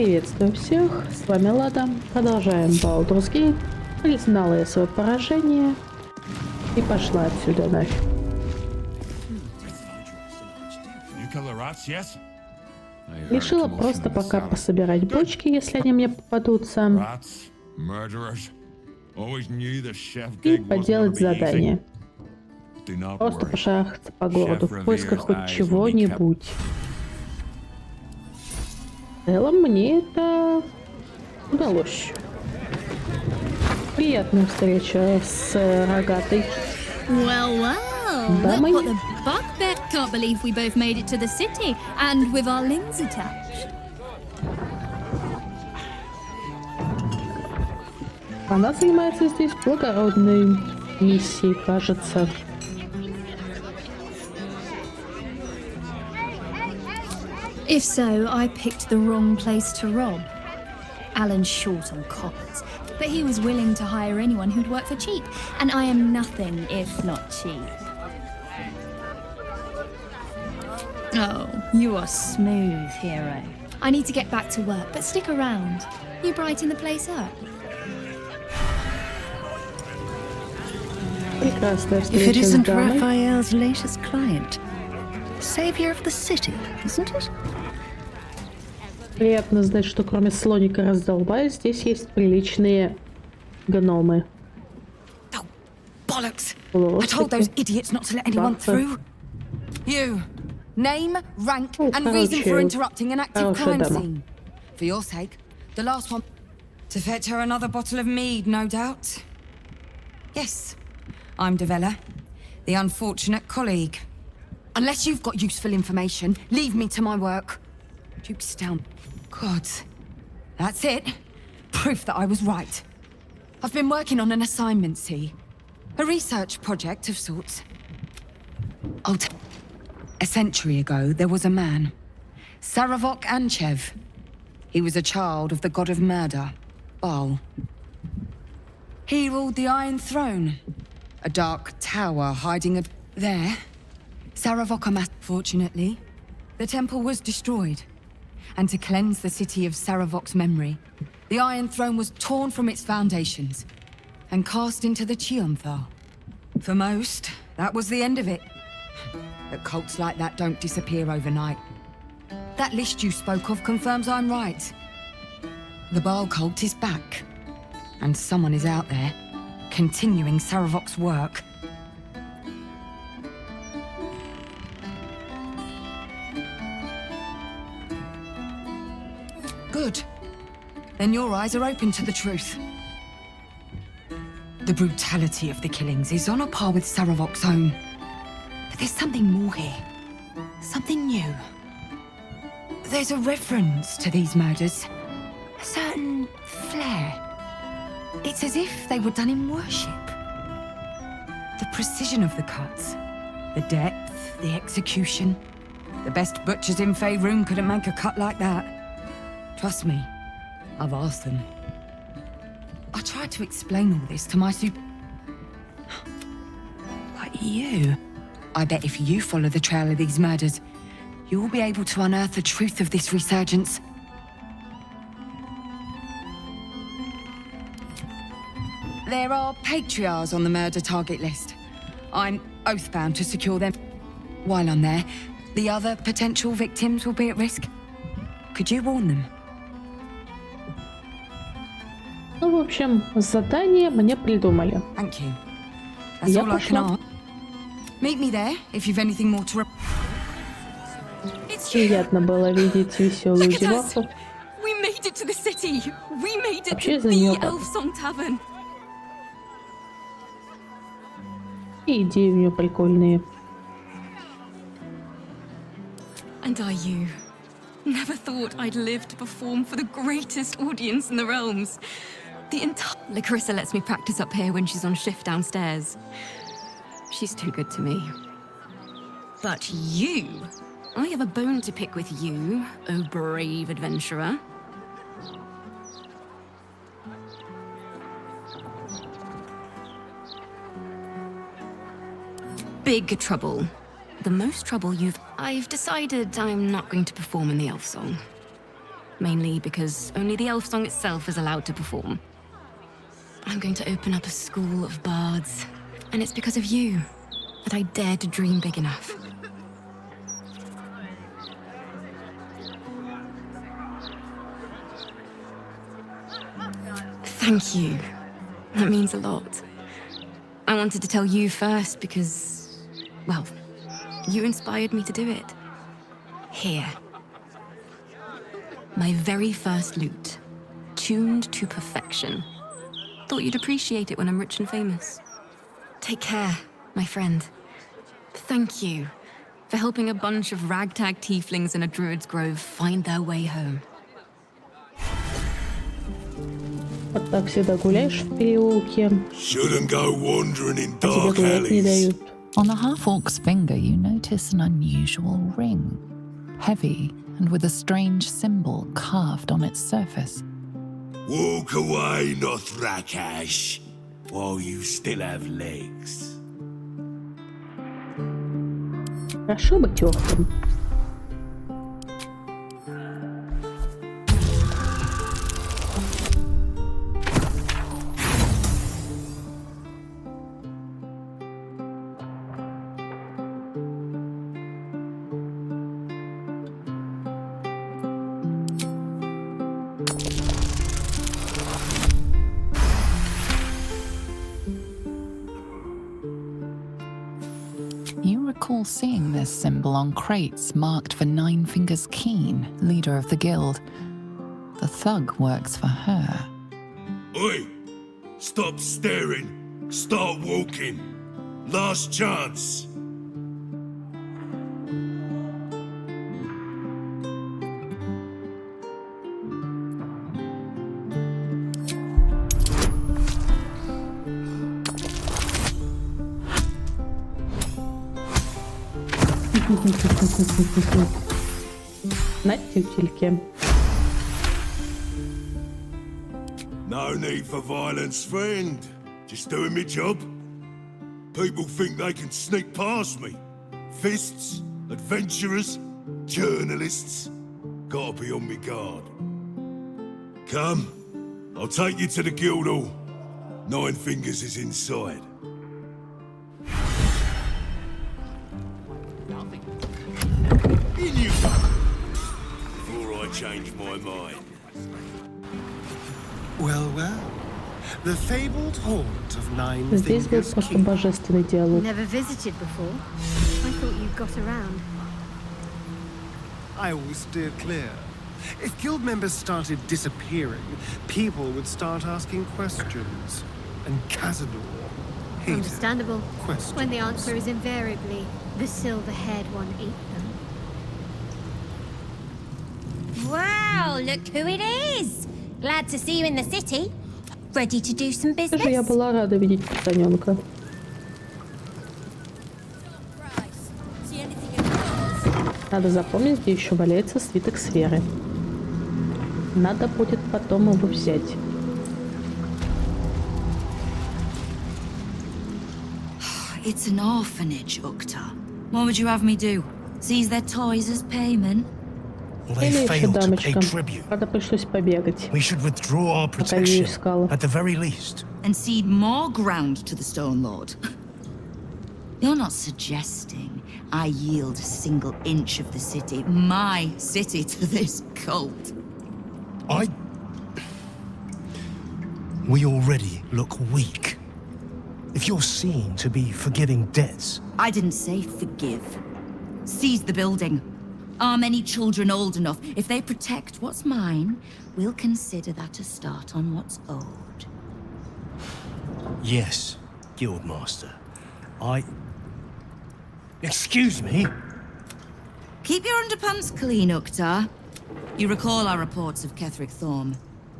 Приветствую всех, с вами Лада. Продолжаем Baldur's Gate. Признала я свое поражение и пошла отсюда нафиг. Решила просто пока пособирать бочки, если они мне попадутся, и поделать задание. Просто пошарахаться по городу в поисках хоть чего-нибудь. В целом мне это удалось. Приятная встреча с рогатой дамой. Can't believe we both made it to the city and with our limbs attached. Она занимается здесь благородной миссией, кажется. If so, I picked the wrong place to rob. Alan's short on coppers, but he was willing to hire anyone who'd work for cheap, and I am nothing if not cheap. Oh, you are smooth, hero. I need to get back to work, but stick around. You brighten the place up. Прекрасная If it встреча с isn't дамой. Raphael's latest client, savior of the city, isn't it? Приятно знать, что кроме слоника раздолбая здесь есть приличные гномы. Oh, bollocks! I told those idiots not to let anyone through. You, name, rank, and reason for interrupting an active crime scene. For your sake, the last one. To fetch her another bottle of mead, no doubt. Yes, I'm Devella, the unfortunate colleague. Unless you've got useful information, leave me to my work. Duke's down. God, that's it. Proof that I was right. I've been working on an assignment, see? A research project of sorts. A century ago, there was a man, Saravok Anchev. He was a child of the god of murder, Baal. He ruled the Iron Throne, a dark tower hiding there. Saravok fortunately, the temple was destroyed. And to cleanse the city of Saravok's memory, the Iron Throne was torn from its foundations and cast into the Chionthal. For most, that was the end of it. But cults like that don't disappear overnight. That list you spoke of confirms I'm right. The Baal cult is back, and someone is out there, continuing Saravok's work. Good. Then your eyes are open to the truth. The brutality of the killings is on a par with Saravok's own. But there's something more here. Something new. There's a reference to these murders. A certain flair. It's as if they were done in worship. The precision of the cuts. The depth, the execution. The best butchers in Faerun couldn't make a cut like that. Trust me, I've asked them. I tried to explain all this to my But you... I bet if you follow the trail of these murders, you'll be able to unearth the truth of this resurgence. There are patriarchs on the murder target list. I'm oath-bound to secure them. While I'm there, the other potential victims will be at risk. Could you warn them? Ну, в общем, задание мне придумали. Thank you. That's all I can ask. Meet me there if you've anything more to. Приятно было видеть веселую деваху. We made it to the city. We made it Вообще to за the нее Elf Song Tavern. И идеи у нее прикольные. And are you? Never thought I'd live to perform for the greatest audience in the realms. The entire... Larissa lets me practice up here when she's on shift downstairs. She's too good to me. But you... I have a bone to pick with you, oh brave adventurer. Big trouble. The most trouble you've... I've decided I'm not going to perform in the elf song. mainly because only the elf song itself is allowed to perform. I'm going to open up a school of bards, and it's because of you that I dare to dream big enough. Thank you. That means a lot. I wanted to tell you first because, well, you inspired me to do it. Here. My very first lute, tuned to perfection. Thought you'd appreciate it when I'm rich and famous. Take care, my friend. Thank you for helping a bunch of ragtag tieflings in a druid's grove find their way home. Вот так всегда гуляешь в переулке, Shouldn't go wandering in а тебе dark гулять не alleys. дают. On the half-orc's finger, you notice an unusual ring, heavy and with a strange symbol carved on its surface. Walk away, Nothrakash, while you still have legs. Хорошо быть орком. You recall seeing this symbol on crates marked for Nine Fingers Keen, leader of the guild. The thug works for her. Oi! Stop staring. Start walking. Last chance. На тютельке. No need for violence, friend. Just doing my job. People think they can sneak past me. Fists, adventurers, journalists. Gotta be on my guard. Come, I'll take you to the guild hall. Nine Fingers is inside. In you go, before I change my mind. Well, well. The fabled haunt of Nine Здесь был Fingers просто King. божественный диалог. Never visited before. I thought you got around. I always steered clear. If guild members started disappearing, people would start asking questions. And Cazador hated Understandable. questions. When the answer is invariably, the silver-haired one ate them. Wow, look who it is! Glad to see you in the city. Ready to do some Тоже я business? была рада видеть пацаненка. Надо запомнить, где еще валяется свиток сферы. Надо будет потом его взять. It's an orphanage, Ukta. What would you have me do? Seize their toys as payment? They Или еще failed to pay дамочка. tribute. Правда, пришлось побегать. We should withdraw our Пока я ее protection, искала. at the very least. And cede more ground to the Stone Lord? You're not suggesting I yield a single inch of the city, my city, to this cult? We already look weak. If you're seen to be forgiving debts, I didn't say forgive. Seize the building. Arm any children old enough. If they protect what's mine, we'll consider that a start on what's owed. yes, Guildmaster. Excuse me? Keep your underpants clean, Uktar. You recall our reports of Ketheric Thorm,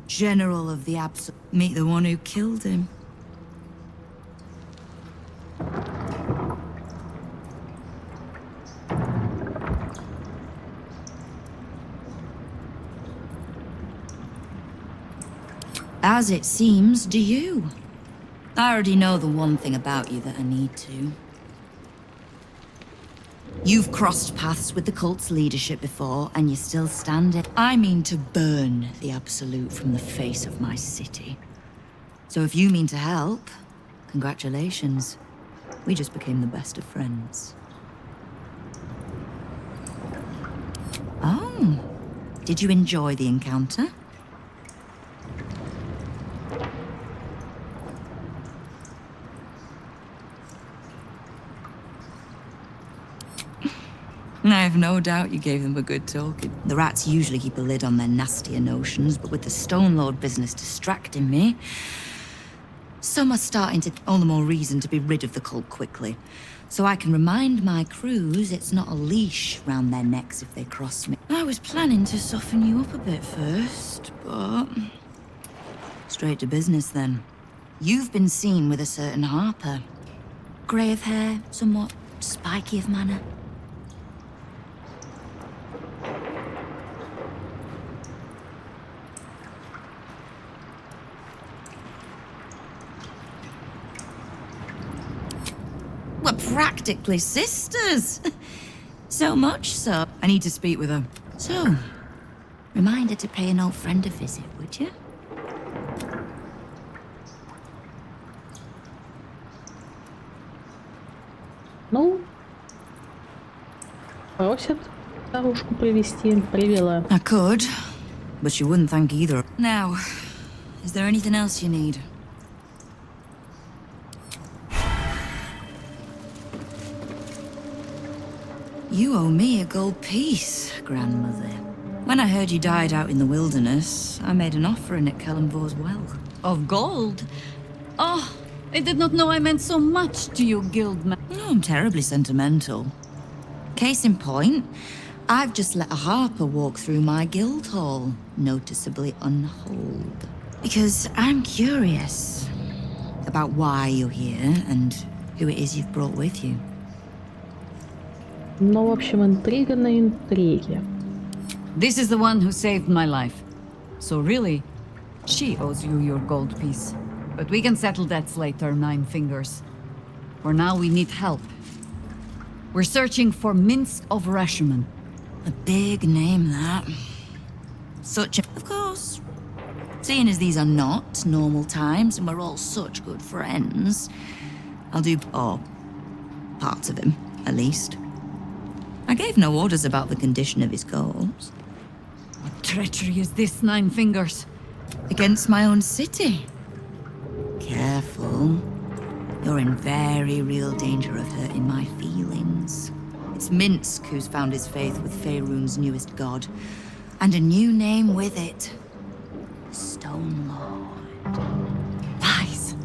General of the Meet the one who killed him. As it seems, do you? I already know the one thing about you that I need to. You've crossed paths with the cult's leadership before, and you're still standing. I mean to burn the Absolute from the face of my city. So if you mean to help, congratulations. We just became the best of friends. Oh, did you enjoy the encounter? I have no doubt you gave them a good talking. The rats usually keep a lid on their nastier notions, but with the Stone Lord business distracting me, some are starting to... all the more reason to be rid of the cult quickly. So I can remind my crews it's not a leash round their necks if they cross me. I was planning to soften you up a bit first, but... straight to business then. You've been seen with a certain Harper. Grey of hair, somewhat spiky of manner. We're practically sisters. So much so. I need to speak with her. So, reminder to pay an old friend a visit, would you? Ну, просят старушку привезти. Привела. I could, but she wouldn't thank either. Now, is there anything else you need? You owe me a gold piece, grandmother. When I heard you died out in the wilderness, I made an offering at Kellenvor's well. Of gold? Oh, I did not know I meant so much to you, guildman. No, I'm terribly sentimental. Case in point, I've just let a harper walk through my guild hall, noticeably unholed. Because I'm curious about why you're here and who it is you've brought with you. Ну, в общем, интрига на интриге. This is the one who saved my life. So really, she owes you your gold piece. But we can settle debts later, Nine Fingers. For now, we need help. We're searching for Minsk of Rashomon. A big name, that. Such a... Of course. Seeing as these are not normal times and we're all such good friends, I'll do... or parts of him, at least. I gave no orders about the condition of his corpse. What treachery is this, Nine Fingers? Against my own city. Careful. You're in very real danger of hurting my feelings. It's Minsk who's found his faith with Faerun's newest god. And a new name with it. Stone Lord. Lies.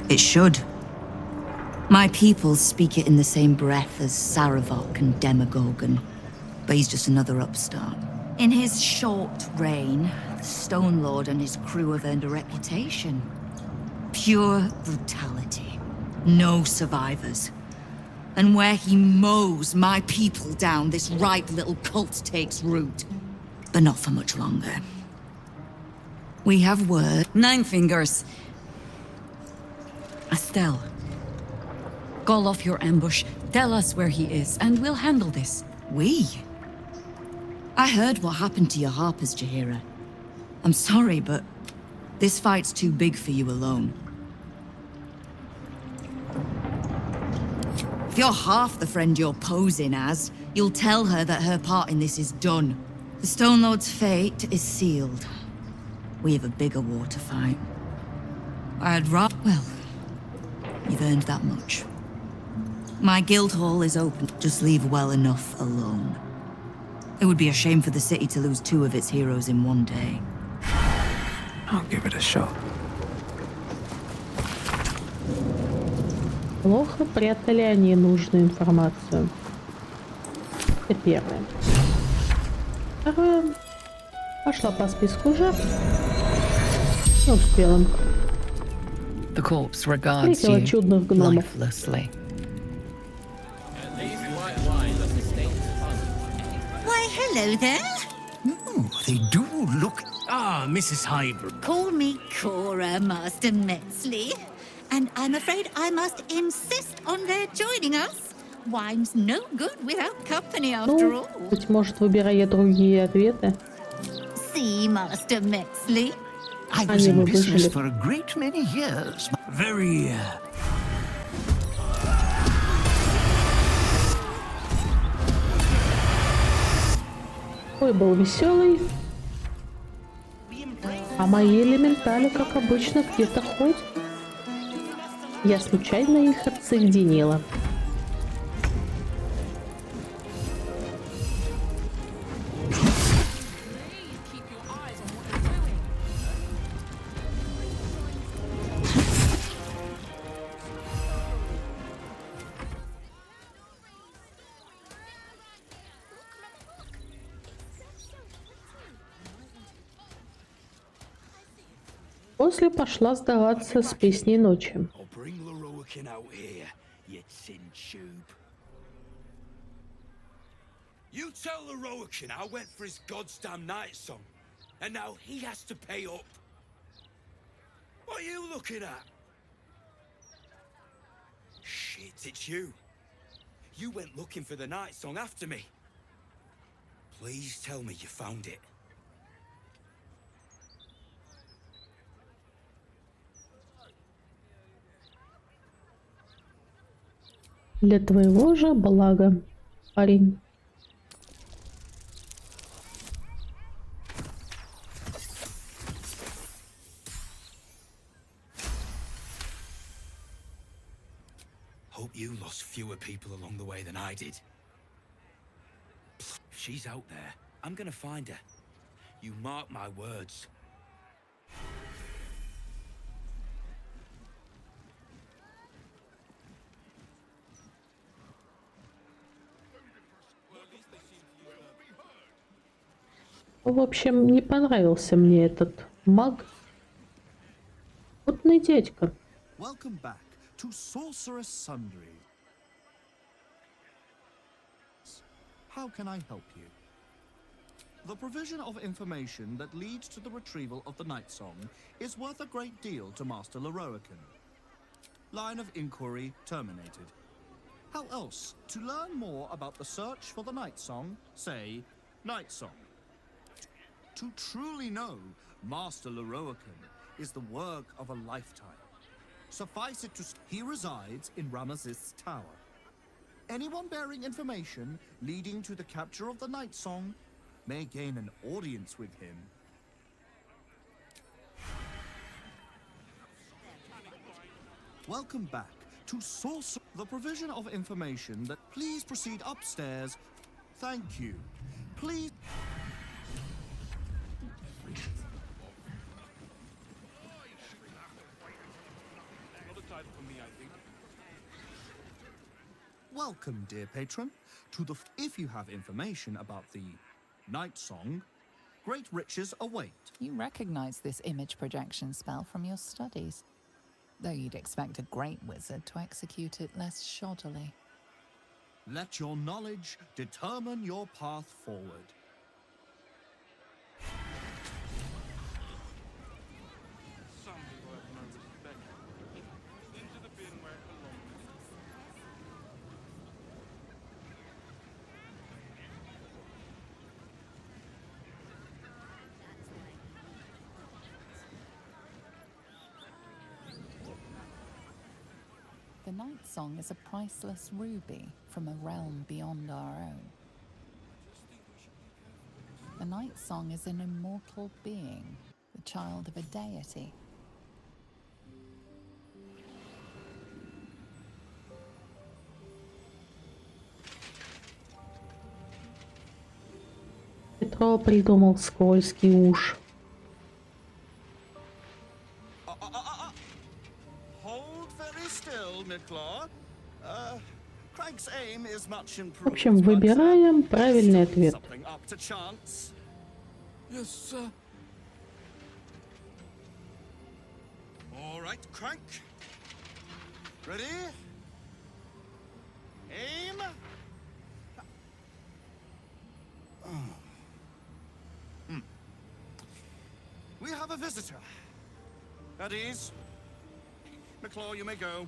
It should. My people speak it in the same breath as Saravok and Demogorgon, but he's just another upstart. In his short reign, the Stone Lord and his crew have earned a reputation. Pure brutality. No survivors. And where he mows my people down, this ripe little cult takes root. But not for much longer. We have word. Nine Fingers. Estelle. Call off your ambush, tell us where he is, and we'll handle this. We? I heard what happened to your harpers, Jaheira. I'm sorry, but this fight's too big for you alone. If you're half the friend you're posing as, you'll tell her that her part in this is done. The Stone Lord's fate is sealed. We have a bigger war to fight. I'd rather... Well, you've earned that much. My guild hall is open. Just leave well enough alone. It would be a shame for the city to lose two of its heroes in one day. I'll give it a shot. Плохо прятали они нужную информацию. Это первое. Второе. Пошла по списку жертв. Не успела. The corpse regards Встретила you чудных гномов. lifelessly. Hello there. They do look... Ah, Mrs. Hybrid. Call me Cora, Master Metzley. And I'm afraid I must insist on their joining us. Wine's no good without company after all. Быть может, выбирая другие ответы. See, Master Metzley. I was in business for a great many years. Very, Ой, был веселый. А мои элементали, как обычно, где-то ходят. Я случайно их отсоединила. После пошла сдаваться с песней ночи. You tell Leroykin I went for his goddamn night song, and now he has to pay up. What are you looking at? Shit, it's you. You went looking for the night song after me. Please tell me you found it. Для твоего же блага, парень. Hope you lost fewer people along the way than I did. If she's out there, I'm gonna find her. You mark my words. В общем, не понравился мне этот маг. Путный дядька. Welcome back to Sorceress Sundry. How can I help you? The provision of information that leads to the retrieval of the Night Song is worth a great deal to Master Leroykin. Line of inquiry terminated. How else to learn more about the search for the Night Song, say, Night Song? To truly know Master Leroykin is the work of a lifetime. Suffice it to say, he resides in Ramesses Tower. Anyone bearing information leading to the capture of the Night Song may gain an audience with him. Welcome back to Sorcerer. The provision of information that... Please proceed upstairs. Thank you. Please... Welcome, dear patron, to the... If you have information about the Night Song, great riches await. You recognize this image projection spell from your studies, though you'd expect a great wizard to execute it less shoddily. Let your knowledge determine your path forward. The Night Song is a priceless ruby from a realm beyond our own. The Night Song is an immortal being, the child of a deity. Петро придумал скользкий уж. В общем, выбираем правильный ответ. Yes, sir. All right, crank. Ready? Aim. visitor. At ease. McClaw, you may go.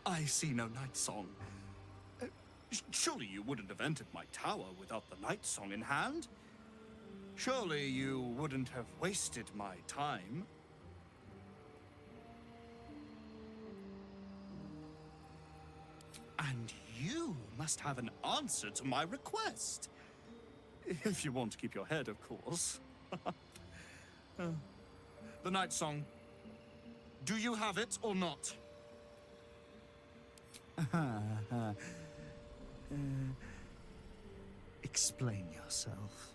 I see no night song. Surely you wouldn't have entered my tower without the night song in hand? Surely you wouldn't have wasted my time? And you must have an answer to my request. If you want to keep your head, of course. The night song. Do you have it or not? Explain yourself.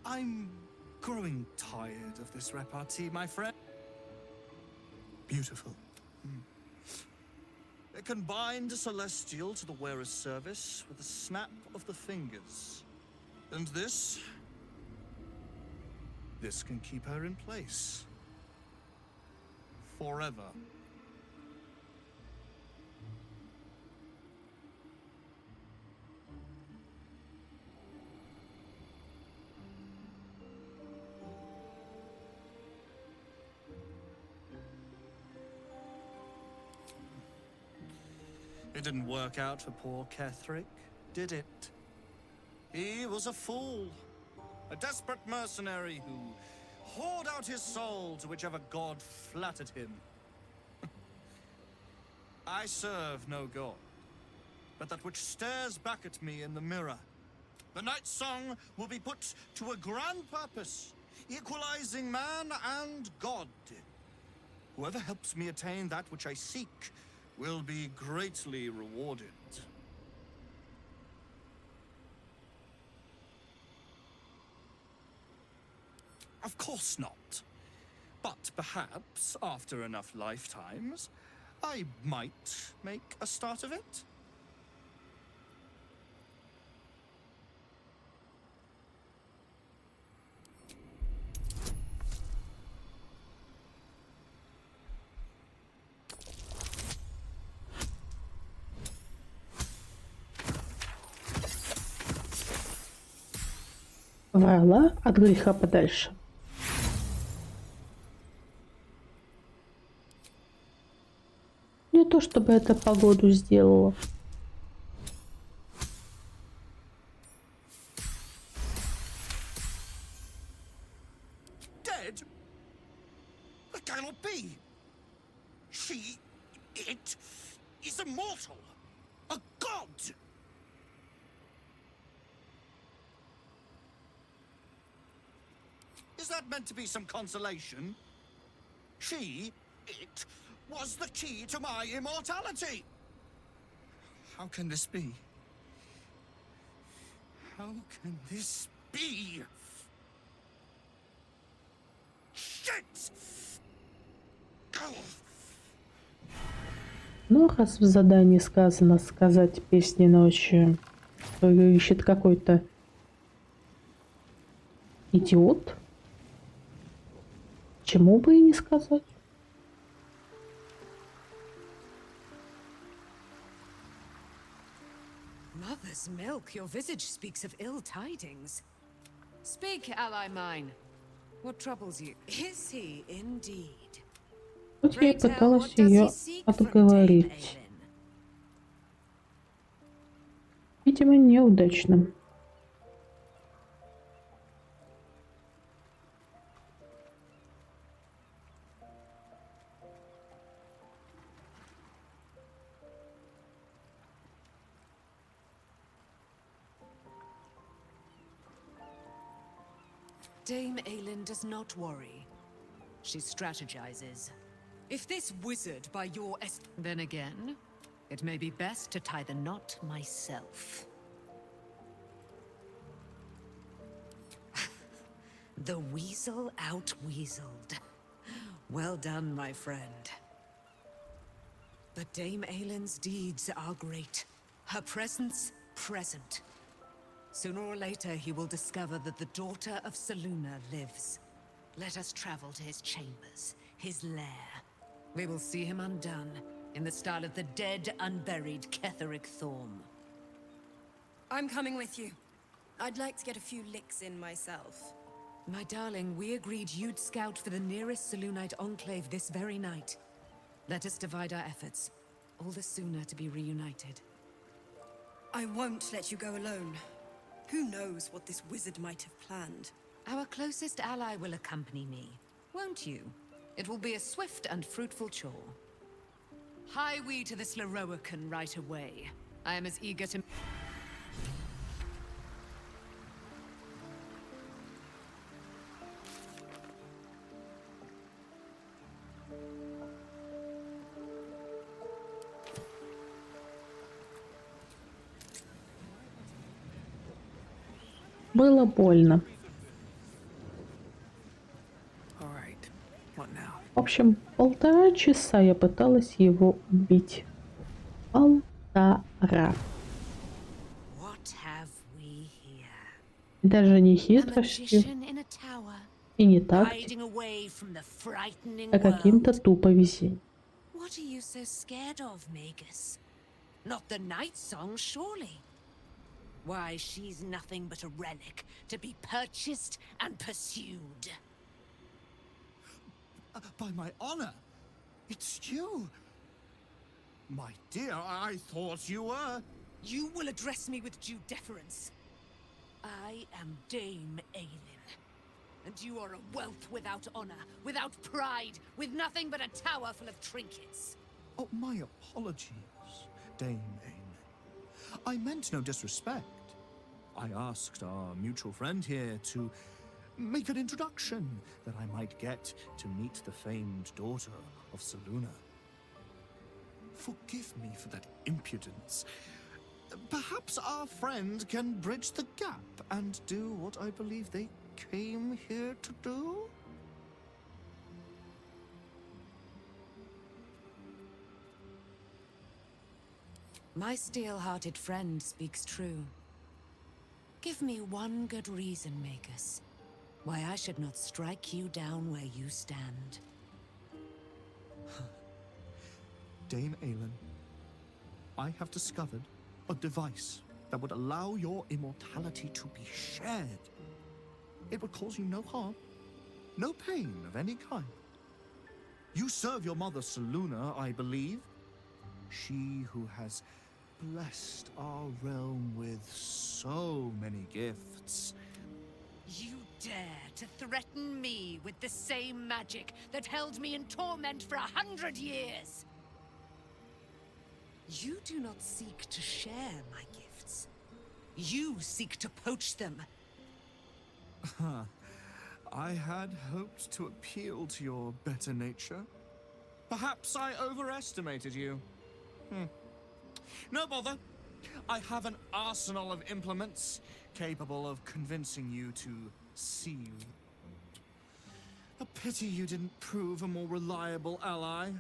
I'm growing tired of this repartee, my friend. Beautiful. It can bind a celestial to the wearer's service with a snap of the fingers. And this can keep her in place. Forever. It didn't work out for poor Ketherick, did it? He was a fool. A desperate mercenary who poured out his soul to whichever god flattered him. I serve no god, but that which stares back at me in the mirror. The night song will be put to a grand purpose, equalizing man and god. Whoever helps me attain that which I seek will be greatly rewarded. Of course not. But perhaps, after enough lifetimes, I might make a start of it. Варла от греха подальше. Не то чтобы это погоду сделало. Dead? That cannot be. It is immortal. A god. Is that meant to be some consolation? It was the key to my immortality. How can this be? How can this be? Shit! Ну, раз в задании сказано сказать песни ночью, то ее ищет какой-то идиот. Чему бы и не сказать. Mother's milk, your visage speaks of ill tidings. Speak, ally mine. What troubles you? Is he indeed? Вот я и пыталась ее отговорить. Видимо, неудачно. Dame Aelin does not worry. She strategizes. If this wizard by your then again, It may be best to tie the knot myself. The weasel out-weaseled. Well done, my friend. But Dame Aylin's deeds are great. Her presence, present. Sooner or later, he will discover that the daughter of Selûne lives. Let us travel to his chambers, his lair. We will see him undone, in the style of the dead, unburied Ketheric Thorm. I'm coming with you. I'd like to get a few licks in myself. My darling, we agreed you'd scout for the nearest Selûnite enclave this very night. Let us divide our efforts, all the sooner to be reunited. I won't let you go alone. Who knows what this wizard might have planned? Our closest ally will accompany me, won't you? It will be a swift and fruitful chore. Hie we to this Lorroakan right away. I am as eager to... Было больно. В общем, 1,5 часа я пыталась его убить. 1,5. Даже не хитростью и не тактикой, а каким-то тупо везением. What are you so scared of, Magus? Not the night song, surely? Why, she's nothing but a relic to be purchased and pursued. By my honor, it's you. My dear, I thought you were... You will address me with due deference. I am Dame Aylin, and you are a whelp without honor, without pride, with nothing but a tower full of trinkets. Oh, my apologies, Dame Aylin. I meant no disrespect. I asked our mutual friend here to make an introduction that I might get to meet the famed daughter of Selûne. Forgive me for that impudence. Perhaps our friend can bridge the gap and do what I believe they came here to do? My steel-hearted friend speaks true. Give me one good reason, Magus, why I should not strike you down where you stand. Dame Aylin, I have discovered a device that would allow your immortality to be shared. It would cause you no harm, no pain of any kind. You serve your mother Selûne, I believe. She who has blessed our realm with so many gifts. You dare to threaten me with the same magic that held me in torment for 100 years? You do not seek to share my gifts. You seek to poach them. I had hoped to appeal to your better nature. Perhaps I overestimated you. No bother. I have an arsenal of implements capable of convincing you to see you. A pity you didn't prove a more reliable ally.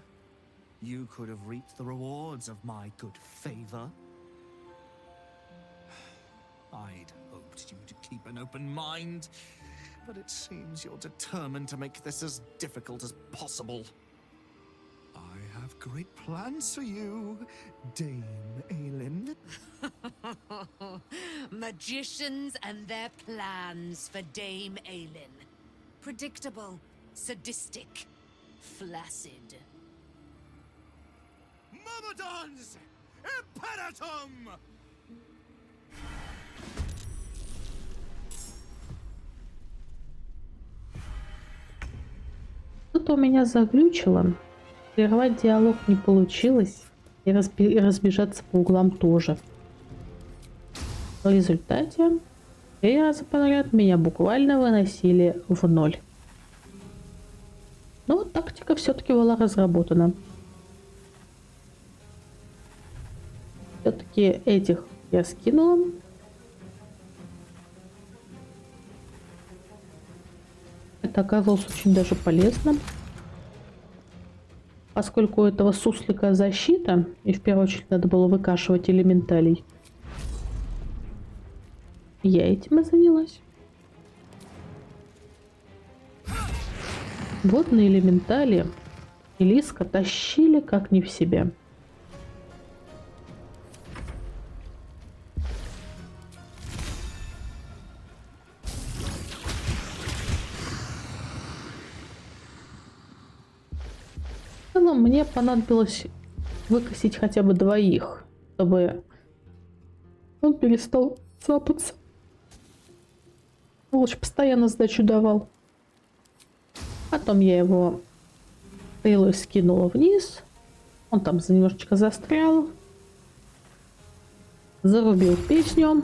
You could have reaped the rewards of my good favor. I'd hoped you to keep an open mind, but it seems you're determined to make this as difficult as possible. I have great plans for you, Dame Aylin. Magicians and their plans for Dame Aylin. Predictable, sadistic, flaccid. Myrmidons! Imperatum! Тут у меня заглючило. Прервать диалог не получилось. И разбежаться по углам тоже. В результате 3 раза подряд меня буквально выносили в ноль. Но тактика все-таки была разработана. Все-таки этих я скинула. Это оказалось очень даже полезным. Поскольку у этого суслика защита, и в первую очередь надо было выкашивать элементалей, я этим и занялась. Водные элементали и Лиска тащили как не в себя. В целом мне понадобилось выкосить хотя бы двоих, чтобы он перестал цапаться. Лучше постоянно сдачу давал. Потом я его стрелой скинула вниз. Он там немножечко застрял. Зарубил песню.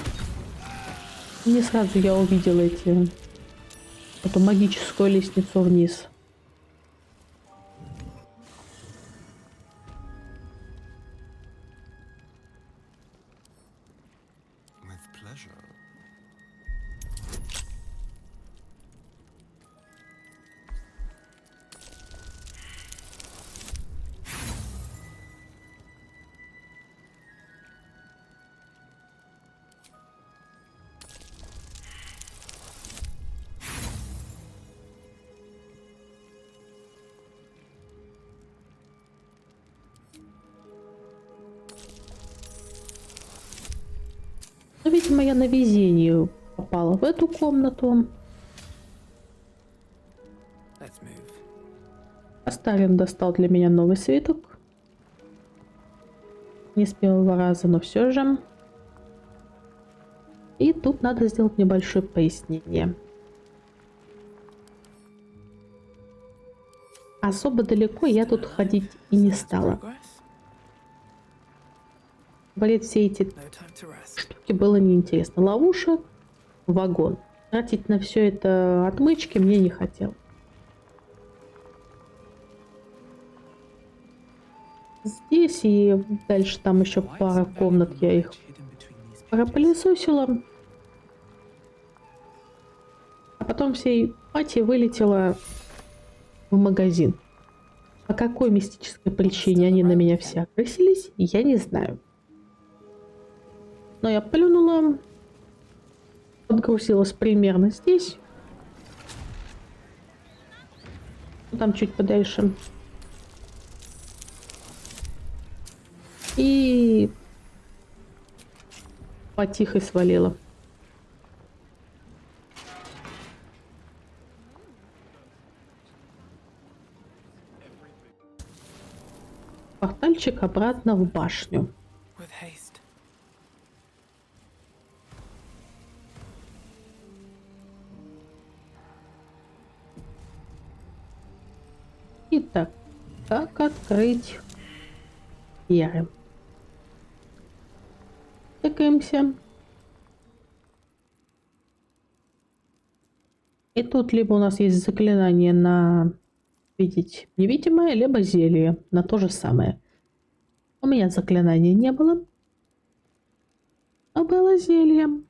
И не сразу я увидела эту магическую лестницу вниз. Но, видимо, я на везение попала в эту комнату. Сталин достал для меня новый свиток. Не с первого раза, но все же. И тут надо сделать небольшое пояснение. Особо далеко я тут ходить и не стала. Валить все эти штуки было неинтересно. Ловушек, вагон. Тратить на все это отмычки мне не хотел. Здесь и дальше там еще пара комнат, я их пропылесосила. А потом всей пати вылетела в магазин. По какой мистической причине они на меня все окрысились, я не знаю. Но я плюнула, подгрузилась примерно здесь. Там чуть подальше. И потихо свалила. Портальчик обратно в башню. Итак, как открыть яры? Тыкаемся. И тут либо у нас есть заклинание на видеть невидимое, либо зелье на то же самое. У меня заклинания не было, а было зелье.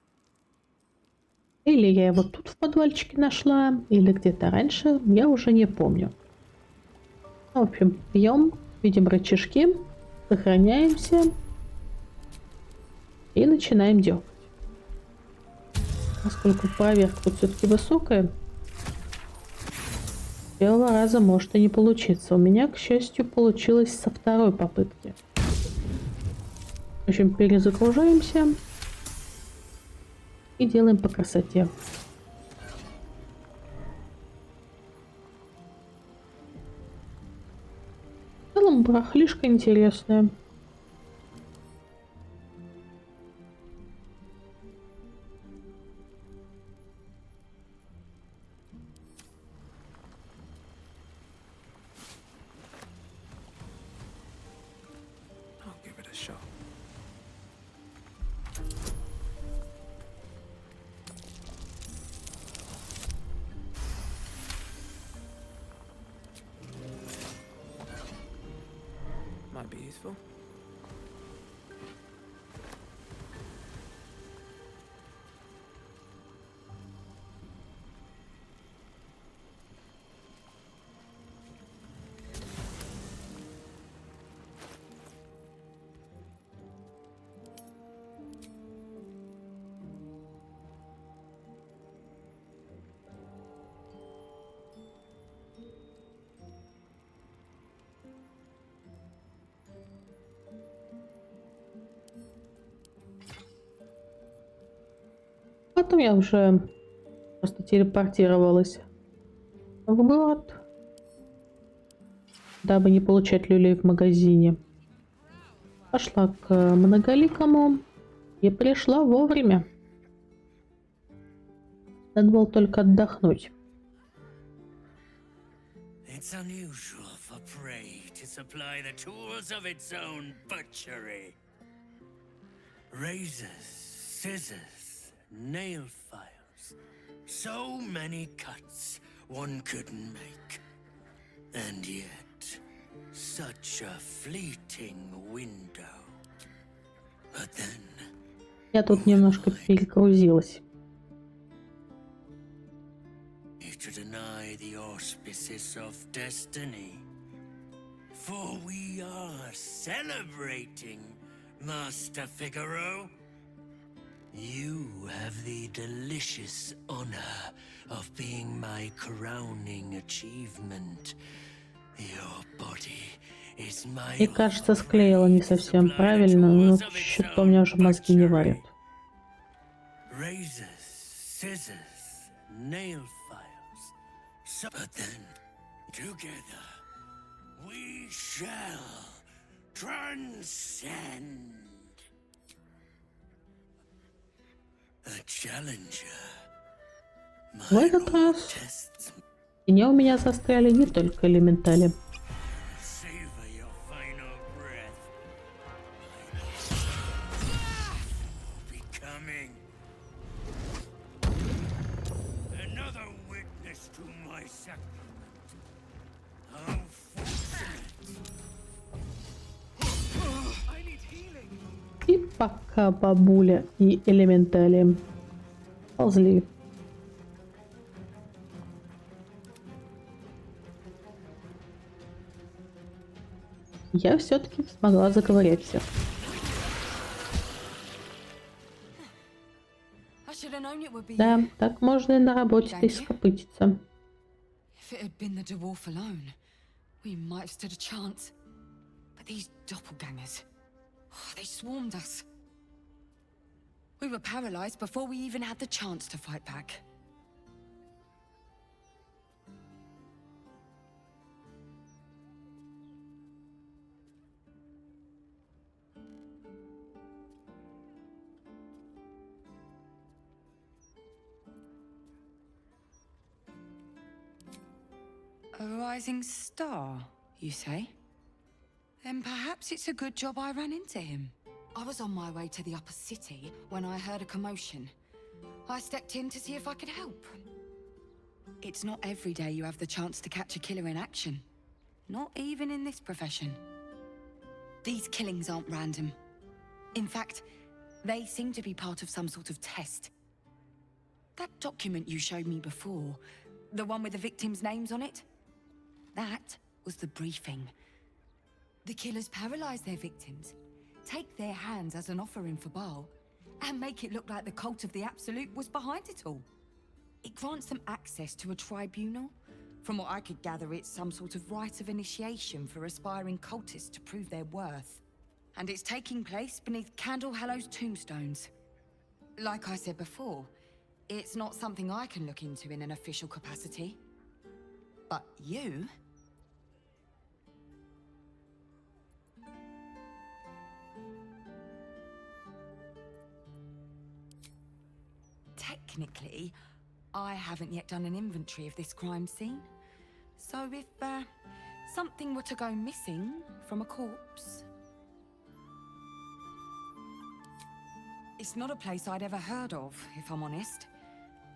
Или я его тут в подвальчике нашла, или где-то раньше, я уже не помню. В общем, пьем, видим рычажки, сохраняемся и начинаем дергать. Поскольку проверка тут все-таки высокая, с первого раза может и не получиться. У меня, к счастью, получилось со второй попытки. В общем, перезагружаемся и делаем по красоте. В целом, барахлишка интересная. потом я уже просто телепортировалась в город, дабы не получать люлей в магазине. Пошла к многоликому и пришла вовремя. Надо было только отдохнуть. It's unusual for prey to supply the tools of its own butchery. Razors, scissors, nail files. So many cuts one couldn't make. And yet, such a fleeting window. But then... Я тут немножко перегрузилась. To deny the auspices of destiny. For we are celebrating, Master Figaro. You have the delicious honor of being my crowning achievement. Your body is my... И кажется, склеила не совсем правильно, но что-то у меня уже мозги не варят. Razors, scissors, nail files. But then, together, we shall transcend. A challenger. В этот раз меня у меня застряли не только элементали. И пока бабуля и элементали ползли, я все-таки смогла заковыряться. Да, так можно и на работе-то ископытиться. They swarmed us. We were paralyzed before we even had the chance to fight back. A rising star, you say? Then perhaps it's a good job I ran into him. I was on my way to the upper city when I heard a commotion. I stepped in to see if I could help. It's not every day you have the chance to catch a killer in action. Not even in this profession. These killings aren't random. In fact, they seem to be part of some sort of test. That document you showed me before, the one with the victims' names on it, that was the briefing. The killers paralyze their victims, take their hands as an offering for Baal, and make it look like the cult of the Absolute was behind it all. It grants them access to a tribunal. From what I could gather, it's some sort of rite of initiation for aspiring cultists to prove their worth. And it's taking place beneath Candle Hallow's tombstones. Like I said before, it's not something I can look into in an official capacity. But you... Technically, I haven't yet done an inventory of this crime scene. So if something were to go missing from a corpse... It's not a place I'd ever heard of, if I'm honest.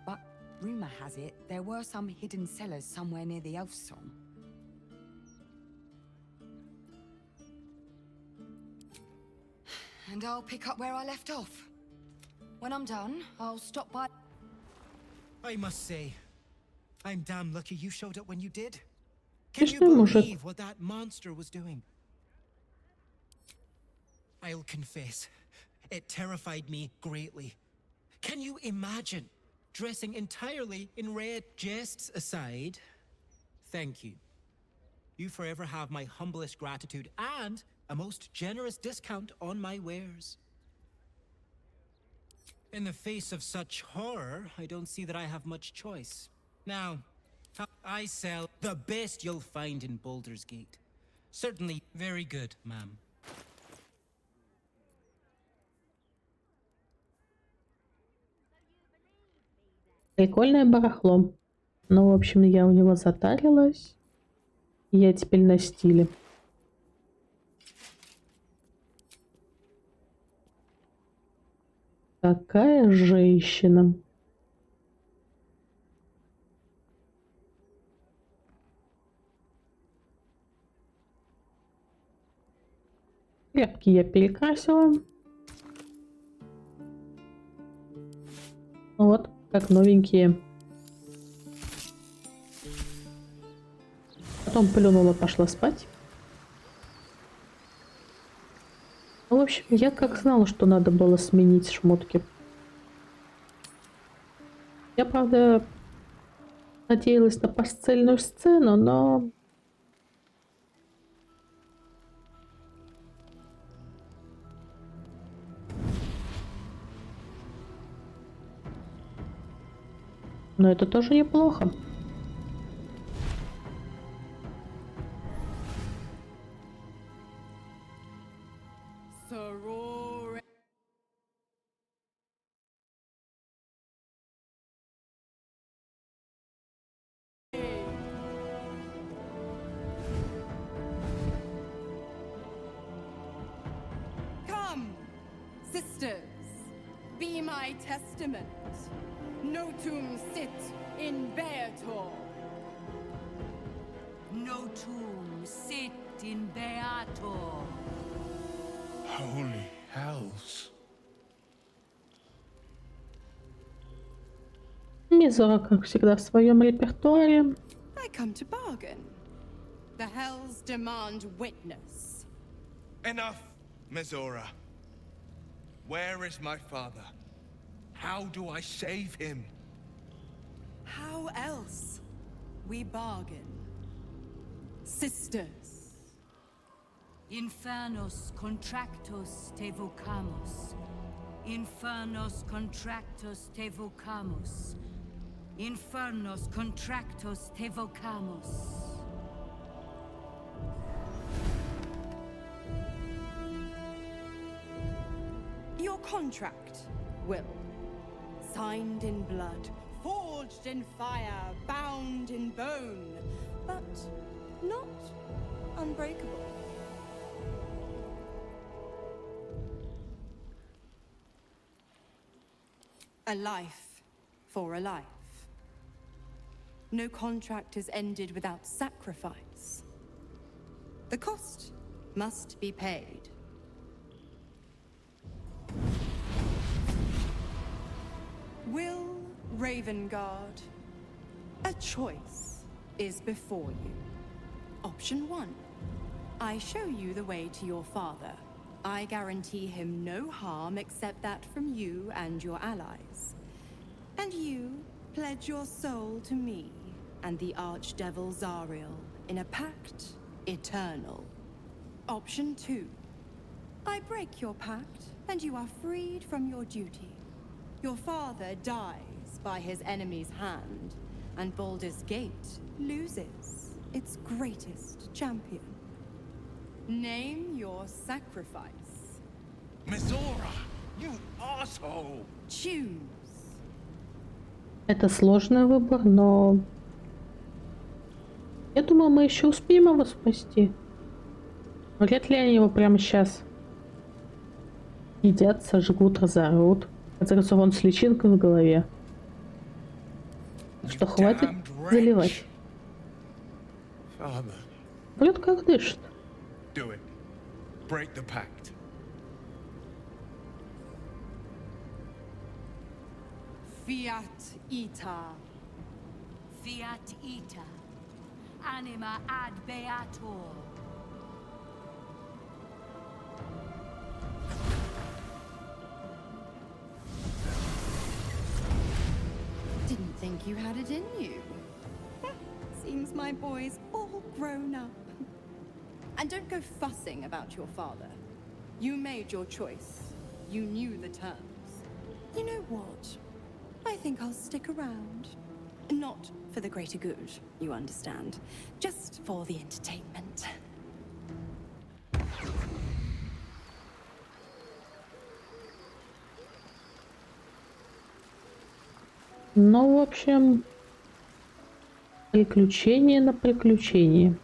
But rumor has it there were some hidden cellars somewhere near the Elf Song. And I'll pick up where I left off. When I'm done, I'll stop by... I must say, I'm damn lucky you showed up when you did. Can you believe what that monster was doing? I'll confess, it terrified me greatly. Can you imagine dressing entirely in red? Jests aside, thank you. You forever have my humblest gratitude and a most generous discount on my wares. In the face of such horror, I don't see that I have much choice. Now, I sell the best you'll find in Baldur's Gate. Certainly very good, ma'am. Прикольное барахло. Ну, в общем, я у него затарилась. Я теперь на стиле. Какая женщина. Тряпки я перекрасила. Вот, как новенькие. Потом плюнула, пошла спать. Ну, в общем, я как знала, что надо было сменить шмотки. Я, правда, надеялась на постельную сцену, но... Но это тоже неплохо. Come, sisters, be my testament. Notum sit in Beator. Notum sit in Beator. Holy hells. Мизора, как всегда, в своем репертуаре. I come to bargain. The hells demand witness. Enough, Mizora. Where is my father? How do I save him? How else? We bargain. Sisters. Infernos contractos te vocamus. Infernos contractos te vocamus. Infernos contractos te vocamus. Your contract, Will. Signed in blood, forged in fire, bound in bone, but not unbreakable. A life for a life. No contract is ended without sacrifice. The cost must be paid. Will Ravengard, a choice is before you. Option 1. I show you the way to your father. I guarantee him no harm except that from you and your allies. And you pledge your soul to me and the archdevil Zariel in a pact eternal. Option 2. I break your pact and you are freed from your duty. Your father dies by his enemy's hand, and Baldur's Gate loses its greatest champion. Name your sacrifice. Mizora, you asshole! Choose. Это сложный выбор, но... Я думаю, мы еще успеем его спасти. Вряд ли они его прямо сейчас едят, сожгут, разорвут. В конце концов, он с личинкой в голове. Что хватит заливать. Блюд как дышит. Do it. Break the pact. Fiat ita. Fiat ita. Anima ad beator. Didn't think you had it in you. Seems my boy's all grown up. And don't go fussing about your father. You made your choice. You knew the terms. You know what? I think I'll stick around. Not for the greater good, you understand. Just for the entertainment. Ну, в общем, приключение на приключение.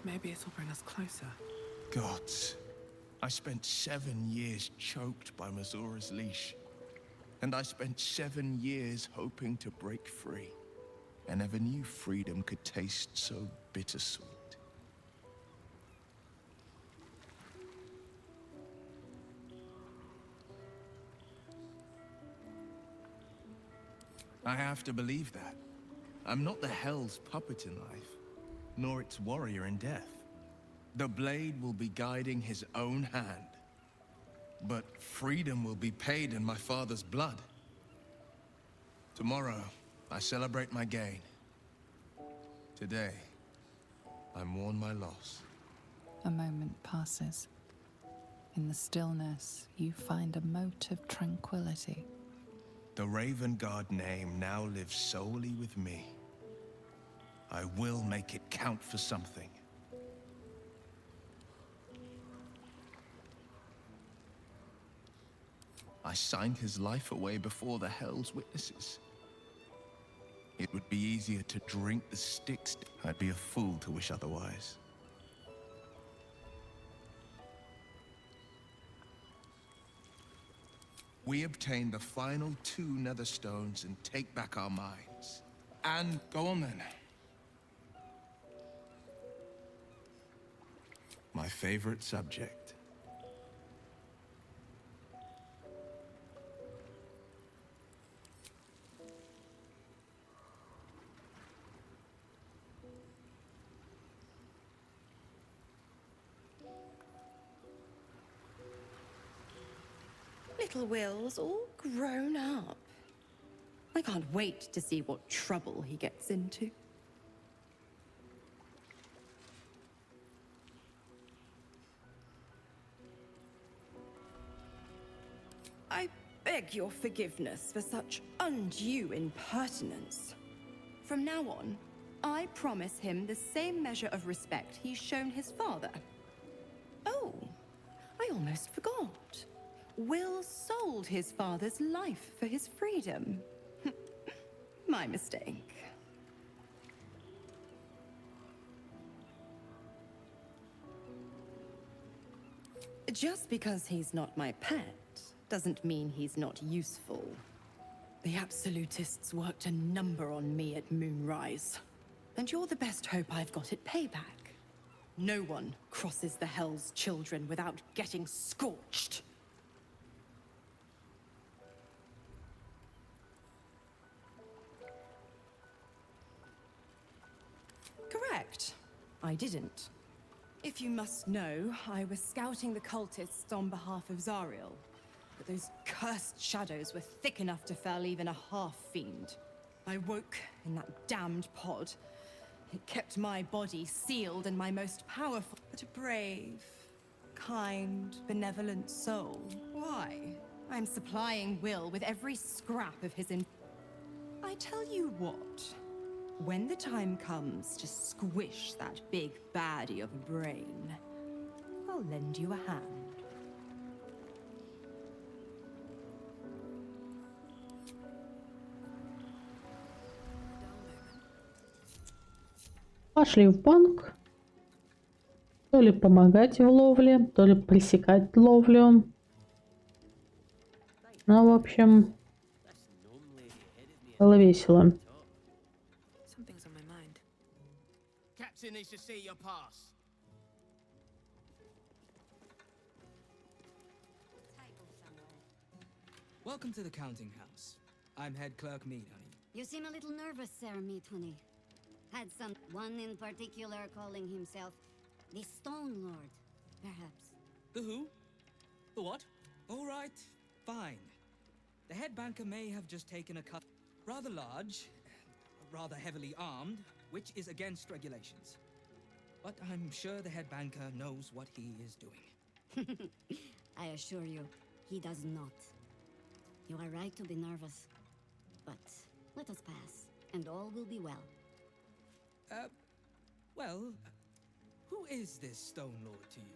Maybe it'll bring us closer. Gods. I spent 7 years choked by Mazora's leash. And I spent 7 years hoping to break free. I never knew freedom could taste so bittersweet. I have to believe that. I'm not the Hell's puppet in life, nor its warrior in death. The blade will be guiding his own hand. But freedom will be paid in my father's blood. Tomorrow, I celebrate my gain. Today, I mourn my loss. A moment passes. In the stillness, you find a mote of tranquility. The Raven Guard name now lives solely with me. I will make it count for something. I signed his life away before the Hell's witnesses. It would be easier to drink the Styx. I'd be a fool to wish otherwise. We obtain the final 2 nether stones and take back our minds. And go on then. My favorite subject. Little Will's all grown up. I can't wait to see what trouble he gets into. I beg your forgiveness for such undue impertinence. From now on, I promise him the same measure of respect he's shown his father. Oh, I almost forgot. Will sold his father's life for his freedom. My mistake. Just because he's not my pet doesn't mean he's not useful. The absolutists worked a number on me at Moonrise, and you're the best hope I've got at payback. No one crosses the Hell's children without getting scorched. Correct. I didn't. If you must know, I was scouting the cultists on behalf of Zariel. But those cursed shadows were thick enough to fell even a half-fiend. I woke in that damned pod. It kept my body sealed and my most powerful... But a brave, kind, benevolent soul. Why? I'm supplying Will with every scrap of his... I tell you what. When the time comes to squish that big baddie of a brain, I'll lend you a hand. Пошли в банк. То ли помогать в ловле, то ли пресекать ловлю. Ну, в общем, было весело. Captain needs to see your pass. Welcome to the counting house. I'm head clerk Mead, honey. You seem a little nervous, Sir Meat Honey. Had one in particular calling himself the Stone Lord, perhaps. The who? The what? All right, fine. The head banker may have just taken a cut. Rather large, rather heavily armed, which is against regulations. But I'm sure the head banker knows what he is doing. I assure you, he does not. You are right to be nervous. But let us pass, and all will be well. Well, who is this Stone Lord to you?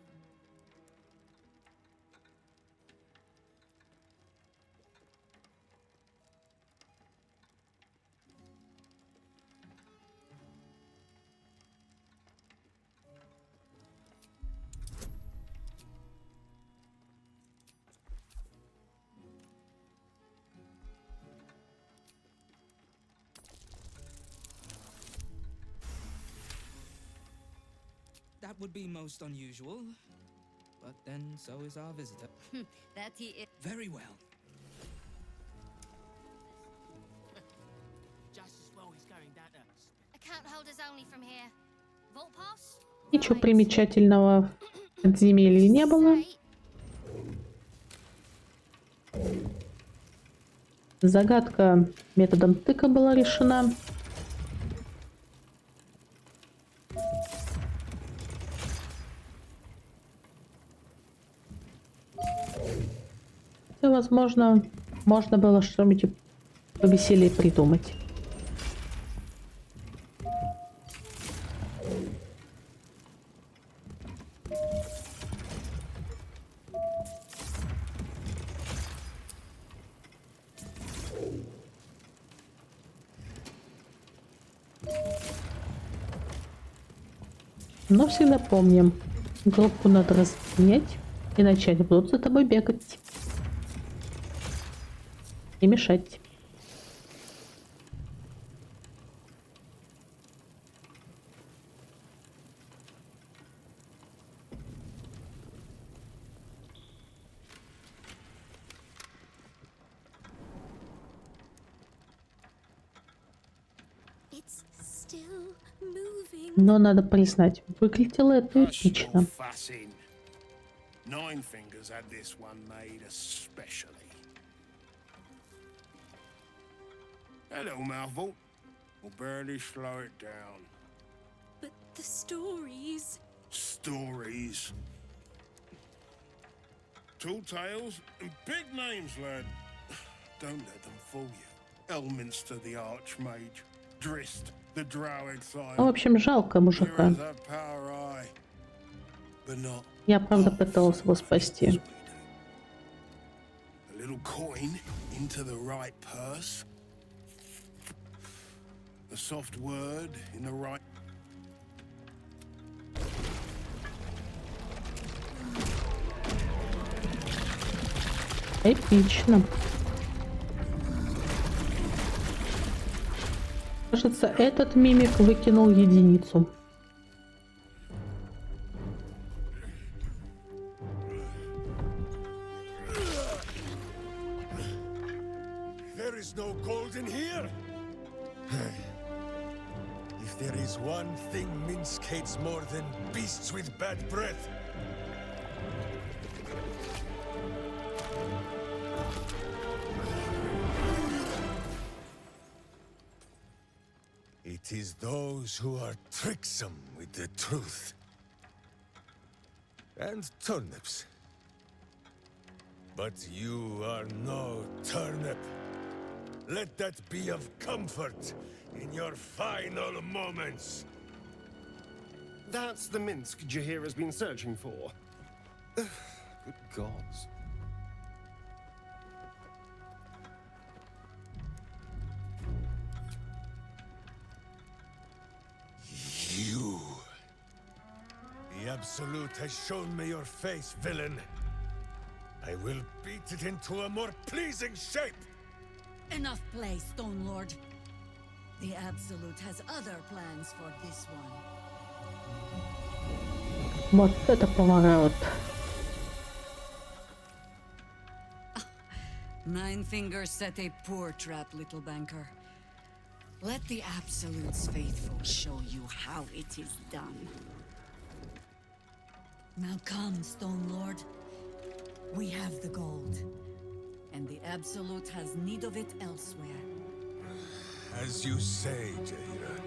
That would be most unusual. But then so is our visitor. That he is. Very well. Just as well he's going down to... Account holders only from here. Vault pass? Ничего примечательного в подземелье не было. Загадка методом тыка была решена. И, возможно, можно было что-нибудь повеселее придумать. Но всегда помним, группу надо разменять, иначе они будут за тобой бегать и мешать. Но надо признать, выглядело это эпично. Nine Fingers had this one made especially. A little mouthful will barely slow it down. But the stories... Stories. Tall tales and big names, lad. Don't let them fool you. Elminster the Archmage, Drist the Drow Exile. В общем, жалко мужика. Я, правда, пыталась его спасти. A little coin into the right purse. A soft word in the right. Эпично. Кажется, этот мимик выкинул единицу. There is no gold in here. If there is one thing Minsk hates more than beasts with bad breath. It is those who are tricksome with the truth. And turnips. But you are no turnip. Let that be of comfort in your final moments. That's the Minsk Jahir has been searching for. Good gods. You. The Absolute has shown me your face, villain. I will beat it into a more pleasing shape. Enough play, Stone Lord. The Absolute has other plans for this one. Вот это поворот. Nine Fingers set a poor trap, little banker. Let the Absolute's faithful show you how it is done. Now come, Stone Lord. We have the gold, and the Absolute has need of it elsewhere. As you say, Jahira.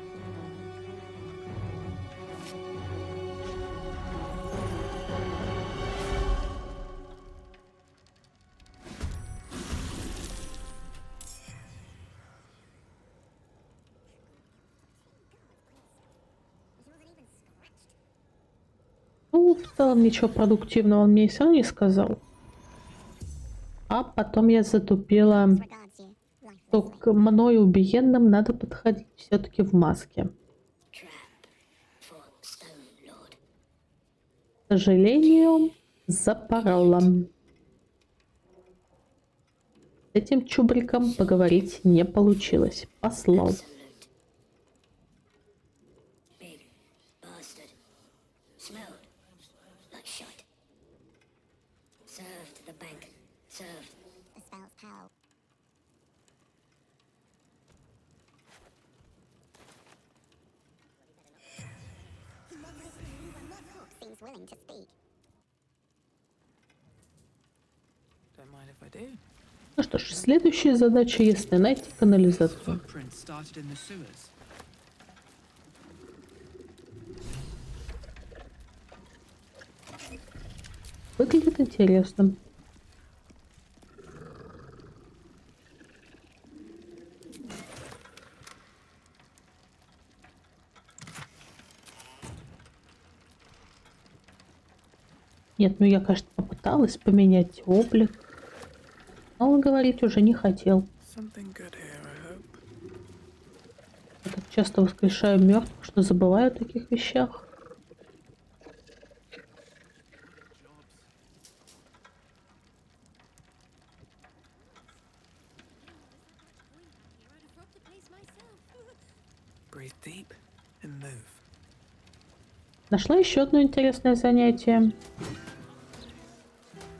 Ну, в целом ничего продуктивного он мне все равно не сказал. А потом я затупила, что к мною убиенным надо подходить все-таки в маске. К сожалению, запорола. С этим чубриком поговорить не получилось. Послал. Willing to speak. Don't mind if I do. Ну что ж, следующая задача ясна: найти канализацию. Выглядит интересно. Нет, ну я, кажется, попыталась поменять облик. Но он говорить уже не хотел. Я так часто воскрешаю мертвых, что забываю о таких вещах. Нашла еще одно интересное занятие.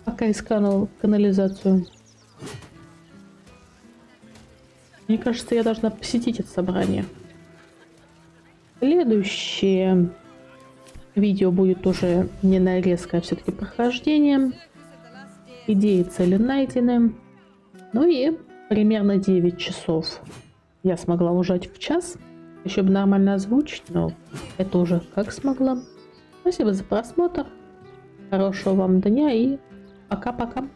Пока искала канализацию. Мне кажется, я должна посетить это собрание. Следующее видео будет уже не нарезка, а все-таки прохождение. Идеи, цели найдены. Ну и примерно 9 часов я смогла ужать в час. Еще бы нормально озвучить, но это уже как смогла. Спасибо за просмотр. Хорошего вам дня и пока-пока.